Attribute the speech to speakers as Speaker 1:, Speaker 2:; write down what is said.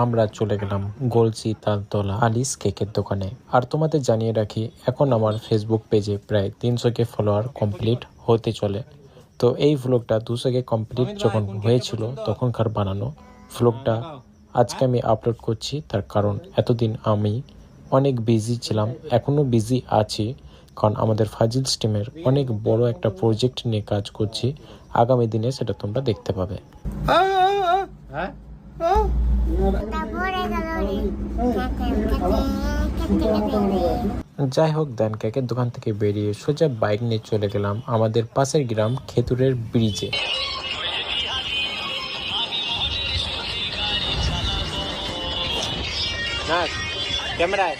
Speaker 1: আমরা চলে গেলাম গলসি তালতলা আলিস কেকের দোকানে। আর তোমাদের জানিয়ে রাখি, এখন আমার ফেসবুক পেজে প্রায় 300 ফলোয়ার কমপ্লিট হতে চলে। তো এই ভ্লগটা 200 কমপ্লিট যখন হয়েছিল তখনকার বানানো ভ্লগটা আজকে আমি আপলোড করছি। তার কারণ এতদিন আমি অনেক বিজি ছিলাম, এখনও বিজি আছি, কারণ আমাদের ফাজিলস টিমের অনেক বড় একটা প্রজেক্ট নিয়ে কাজ করছি। আগামী দিনে সেটা তোমরা দেখতে পাবে। যাই হোক, দেন কেকের দোকান থেকে বেরিয়ে সোজা বাইক নিয়ে চলে গেলাম আমাদের পাশের গ্রাম খেতুরের ব্রিজে।
Speaker 2: ক্যামেরায়